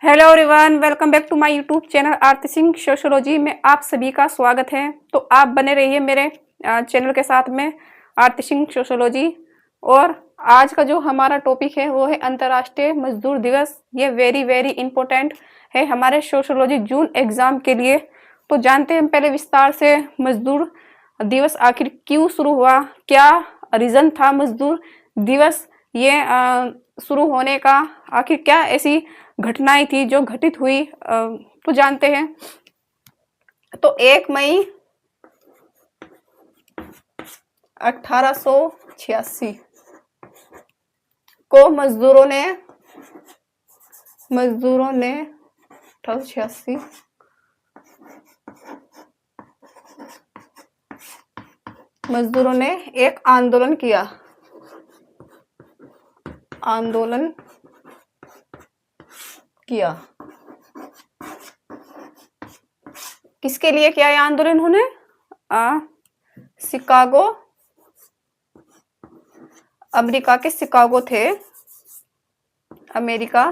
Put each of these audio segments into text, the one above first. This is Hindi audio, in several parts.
Hello everyone, welcome back to my YouTube channel Aarti Singh sociology में आप सभी का स्वागत है। तो आप बने रहिए मेरे चैनल के साथ में आरती सिंह सोशियोलॉजी। और आज का जो हमारा टॉपिक है वो है अंतर्राष्ट्रीय मजदूर दिवस। ये वेरी वेरी इंपॉर्टेंट है हमारे सोशियोलॉजी जून एग्जाम के लिए। तो जानते हैं हम पहले विस्तार से मजदूर दिवस आखिर क्यों शुरू हुआ, क्या रीजन था मजदूर दिवस ये शुरू होने का, आखिर क्या ऐसी घटनाएं थी जो घटित हुई। तो जानते हैं। तो 1 मई 1886 को मजदूरों ने 1886 मजदूरों ने एक आंदोलन किया। किसके लिए किया यह आंदोलन उन्होंने? शिकागो, अमेरिका के शिकागो थे, अमेरिका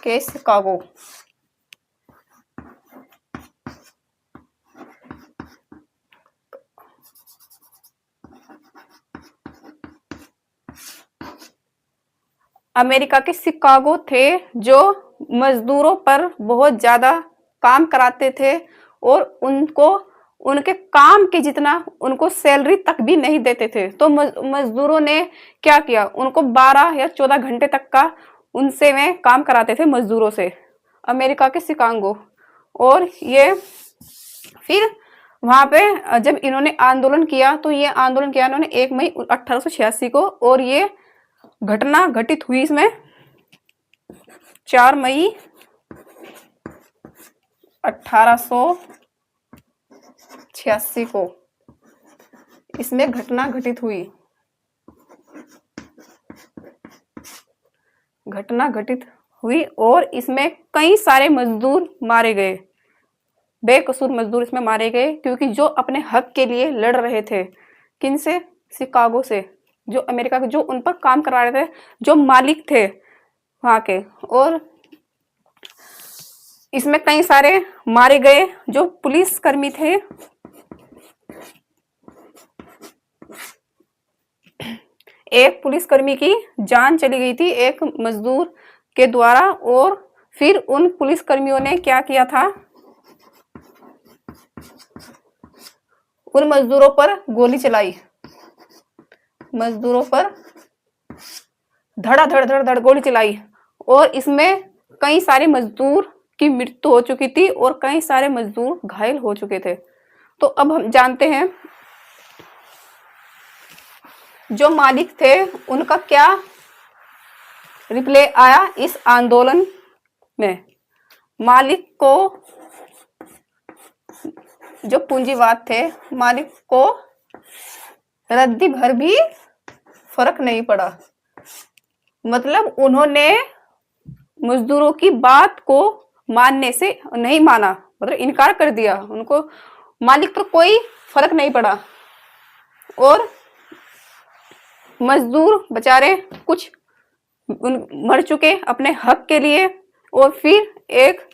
के शिकागो। अमेरिका के शिकागो थे जो मजदूरों पर बहुत ज्यादा काम कराते थे और उनको उनके काम के जितना उनको सैलरी तक भी नहीं देते थे। तो मजदूरों ने क्या किया, उनको 12 या 14 घंटे तक का उनसे में काम कराते थे मजदूरों से, अमेरिका के शिकागो। और ये फिर वहां पे जब इन्होंने आंदोलन किया तो ये आंदोलन किया इन्होंने 1 मई 1886 को। और ये घटना घटित हुई इसमें 4 मई 1886 को इसमें घटना घटित हुई और इसमें कई सारे मजदूर मारे गए, बेकसूर मजदूर इसमें मारे गए, क्योंकि जो अपने हक के लिए लड़ रहे थे। किनसे? शिकागो से, जो अमेरिका के जो उन पर काम करा रहे थे, जो मालिक थे वहां के। और इसमें कई सारे मारे गए जो पुलिस कर्मी थे। एक पुलिसकर्मी की जान चली गई थी एक मजदूर के द्वारा। और फिर उन पुलिसकर्मियों ने क्या किया था, उन मजदूरों पर गोली चलाई, मजदूरों पर धड़ गोली चलाई। और इसमें कई सारे मजदूर की मृत्यु हो चुकी थी और कई सारे मजदूर घायल हो चुके थे। तो अब हम जानते हैं जो मालिक थे उनका क्या रिप्लाई आया इस आंदोलन में। मालिक को, जो पूंजीवाद थे, मालिक को रद्दी भर भी फर्क नहीं पड़ा। मतलब उन्होंने मजदूरों की बात को मानने से नहीं माना, मतलब इनकार कर दिया। उनको मालिक पर कोई फर्क नहीं पड़ा और मजदूर बेचारे कुछ मर चुके अपने हक के लिए। और फिर एक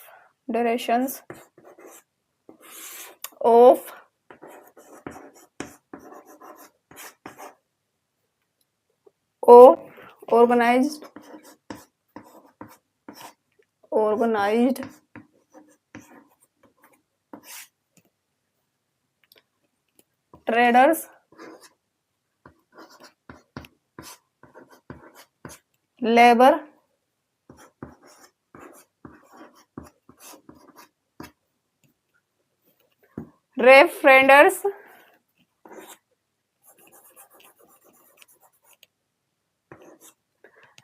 references of organized traders labor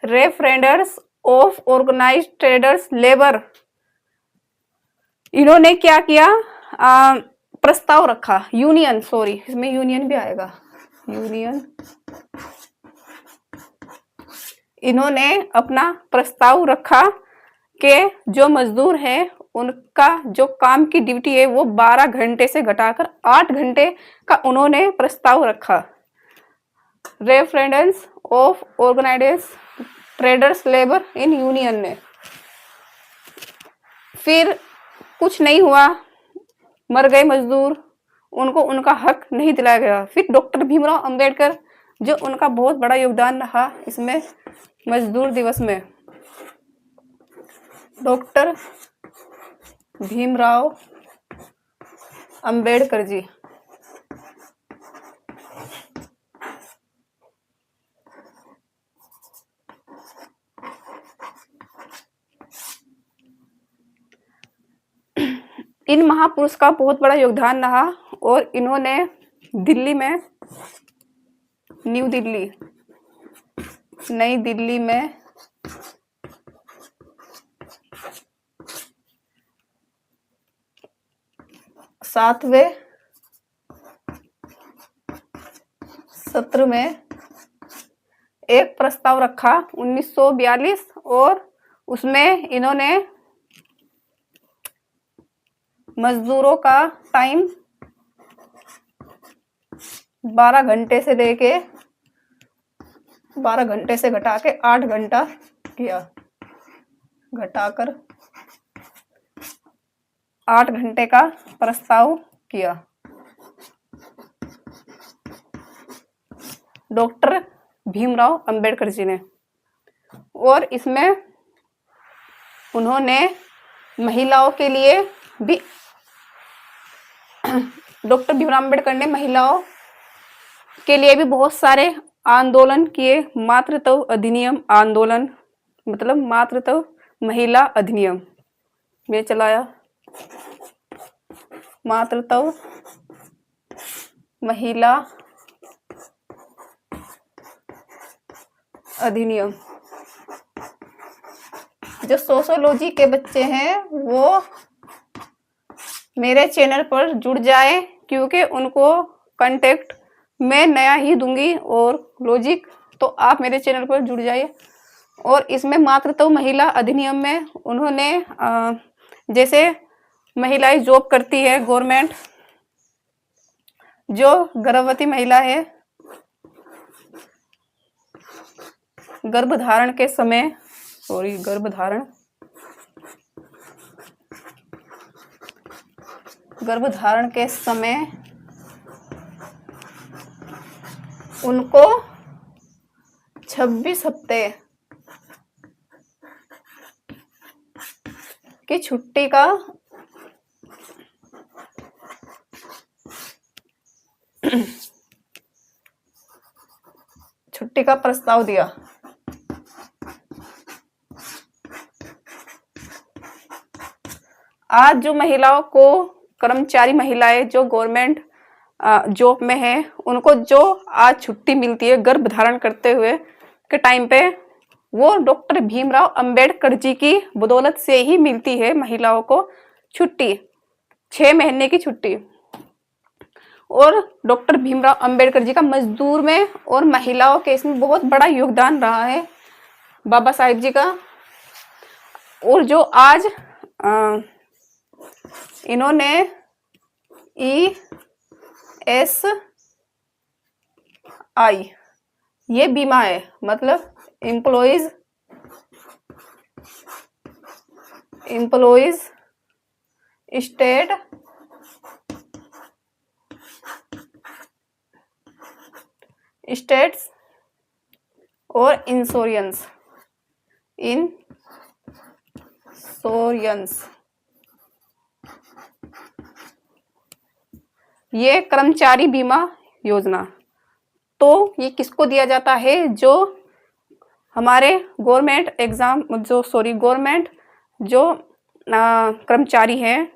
references of organised traders labour, इन्होंने क्या किया, प्रस्ताव रखा। यूनियन, सॉरी इसमें यूनियन भी आएगा, यूनियन। इन्होंने अपना प्रस्ताव रखा कि जो मजदूर हैं उनका जो काम की ड्यूटी है वो 12 घंटे से घटाकर 8 घंटे का उन्होंने प्रस्ताव रखा। Reference of organised traders labour in union ने। फिर कुछ नहीं हुआ, मर गए मजदूर, उनको उनका हक नहीं दिलाया गया। फिर डॉक्टर भीमराव अंबेडकर, जो उनका बहुत बड़ा योगदान रहा इसमें मजदूर दिवस में, डॉक्टर भीमराव अंबेडकर जी। इन महापुरुष का बहुत बड़ा योगदान रहा और इन्होंने दिल्ली में, नई दिल्ली में सातवें सत्र में एक प्रस्ताव रखा 1942 और उसमें इन्होंने मजदूरों का टाइम 12 घंटे से लेके 12 घंटे से घटा के 8 घंटा किया, घटाकर 8 घंटे का प्रस्ताव किया। डॉक्टर भीमराव अंबेडकर जी ने। और इसमें उन्होंने महिलाओं के लिए भी, डॉक्टर भीमराव अंबेडकर ने महिलाओं के लिए भी बहुत सारे आंदोलन किए। मातृत्व अधिनियम आंदोलन, मतलब मातृत्व महिला अधिनियम में चलाया। मातृत्व महिला अधिनियम। जो सोशियोलॉजी के बच्चे हैं वो मेरे चैनल पर जुड़ जाए, क्योंकि उनको कंटेक्ट मैं नया ही दूंगी और लॉजिक, तो आप मेरे चैनल पर जुड़ जाइए। और इसमें मातृत्व महिला अधिनियम में उन्होंने जैसे महिलाएं जॉब करती है गवर्नमेंट, जो गर्भवती महिला है गर्भधारण के समय, गर्भधारण के समय उनको 26 हफ्ते की छुट्टी का प्रस्ताव दिया। आज जो महिलाओं को, कर्मचारी महिलाएं जो गवर्नमेंट जॉब में है, उनको जो आज छुट्टी मिलती है गर्भधारण करते हुए के टाइम पे, वो डॉक्टर भीमराव अंबेडकर जी की बदौलत से ही मिलती है महिलाओं को छुट्टी, 6 महीने की छुट्टी। और डॉक्टर भीमराव अंबेडकर जी का मजदूर में और महिलाओं के इसमें बहुत बड़ा योगदान रहा है, बाबा साहिब जी का। और जो आज इन्होंने ESI ये बीमा है, मतलब एम्प्लॉइज स्टेट्स और इंश्योरेंस ये कर्मचारी बीमा योजना। तो ये किसको दिया जाता है? जो हमारे गवर्नमेंट जो कर्मचारी हैं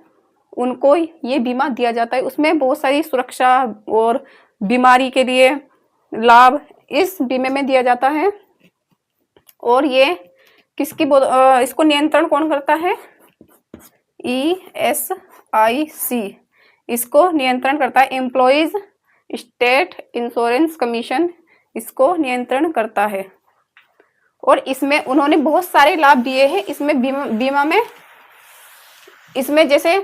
उनको ये बीमा दिया जाता है। उसमें बहुत सारी सुरक्षा और बीमारी के लिए लाभ इस बीमे में दिया जाता है। और ये इसको नियंत्रण कौन करता है? ESIC इसको नियंत्रण करता है। एम्प्लॉइज स्टेट इंश्योरेंस कमीशन इसको नियंत्रण करता है। और इसमें उन्होंने बहुत सारे लाभ दिए हैं। इसमें बीमा में इसमें जैसे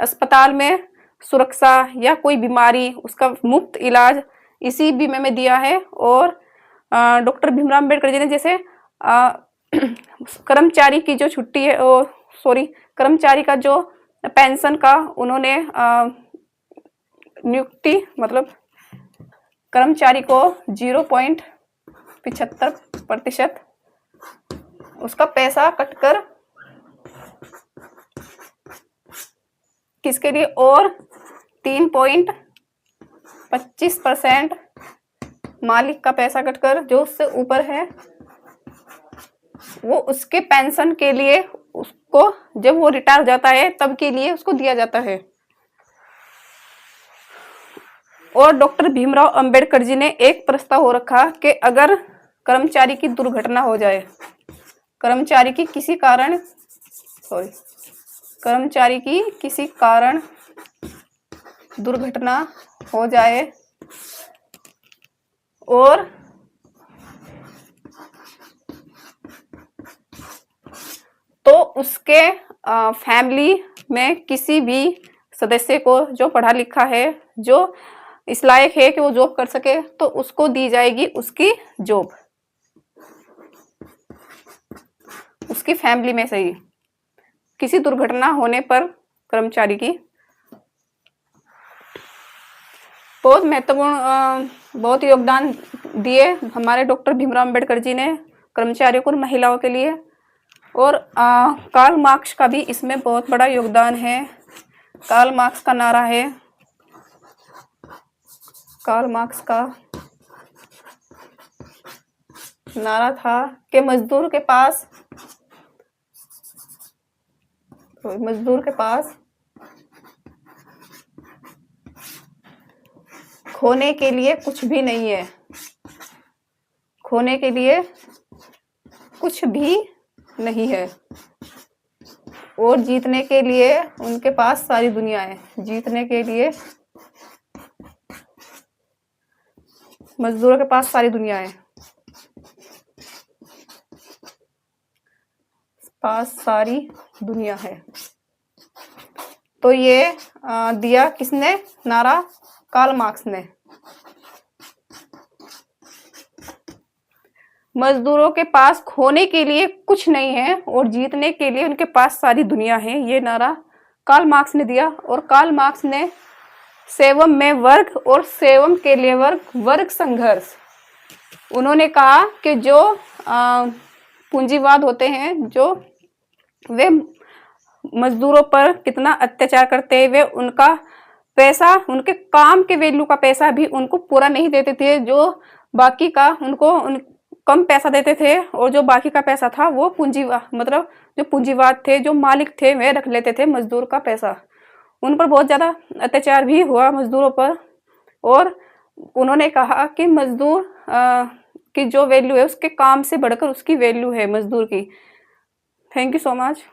अस्पताल में सुरक्षा या कोई बीमारी उसका मुफ्त इलाज इसी बीमे में दिया है। और डॉक्टर भीमराव अंबेडकर जी ने जैसे कर्मचारी की जो छुट्टी है, कर्मचारी का जो पेंशन का उन्होंने नियुक्ति मतलब कर्मचारी को 0.75% उसका पैसा कटकर किसके लिए, और 3.25% मालिक का पैसा कटकर जो उससे ऊपर है वो उसके पेंशन के लिए, उसको जब वो रिटायर हो जाता है तब के लिए उसको दिया जाता है। और डॉक्टर भीमराव अंबेडकर जी ने एक प्रस्ताव हो रखा कि अगर कर्मचारी की दुर्घटना हो जाए, कर्मचारी की किसी कारण दुर्घटना हो जाए और तो उसके फैमिली में किसी भी सदस्य को जो पढ़ा लिखा है, जो इस लायक है कि वो जॉब कर सके, तो उसको दी जाएगी उसकी जॉब, उसकी फैमिली में से ही किसी दुर्घटना होने पर कर्मचारी की। बहुत महत्वपूर्ण बहुत योगदान दिए हमारे डॉक्टर भीमराव अंबेडकर जी ने कर्मचारियों को और महिलाओं के लिए। और कार्ल मार्क्स का भी इसमें बहुत बड़ा योगदान है। कार्ल मार्क्स का नारा है, कार्ल मार्क्स का नारा था कि मजदूर के पास खोने के लिए कुछ भी नहीं है, खोने के लिए कुछ भी नहीं है, और जीतने के लिए उनके पास सारी दुनिया है। जीतने के लिए मजदूरों के पास सारी दुनिया है, पास सारी दुनिया है। तो ये दिया किसने नारा? कार्ल मार्क्स ने। मजदूरों के पास खोने के लिए कुछ नहीं है और जीतने के लिए उनके पास सारी दुनिया है, ये नारा कार्ल मार्क्स ने दिया। और कार्ल मार्क्स ने सेवम में वर्ग और सेवम के लिए वर्ग संघर्ष, उन्होंने कहा कि जो पूंजीवाद होते हैं, जो वे मजदूरों पर कितना अत्याचार करते हैं, वे उनका पैसा, उनके काम के वैल्यू का पैसा भी उनको पूरा नहीं देते थे, जो बाकी का उनको कम पैसा देते थे, और जो बाकी का पैसा था वो मतलब जो पूंजीवाद थे, जो मालिक थे, वे रख लेते थे मजदूर का पैसा। उन पर बहुत ज़्यादा अत्याचार भी हुआ मजदूरों पर। और उन्होंने कहा कि मजदूर की जो वैल्यू है उसके काम से बढ़कर उसकी वैल्यू है मजदूर की। Thank you so much.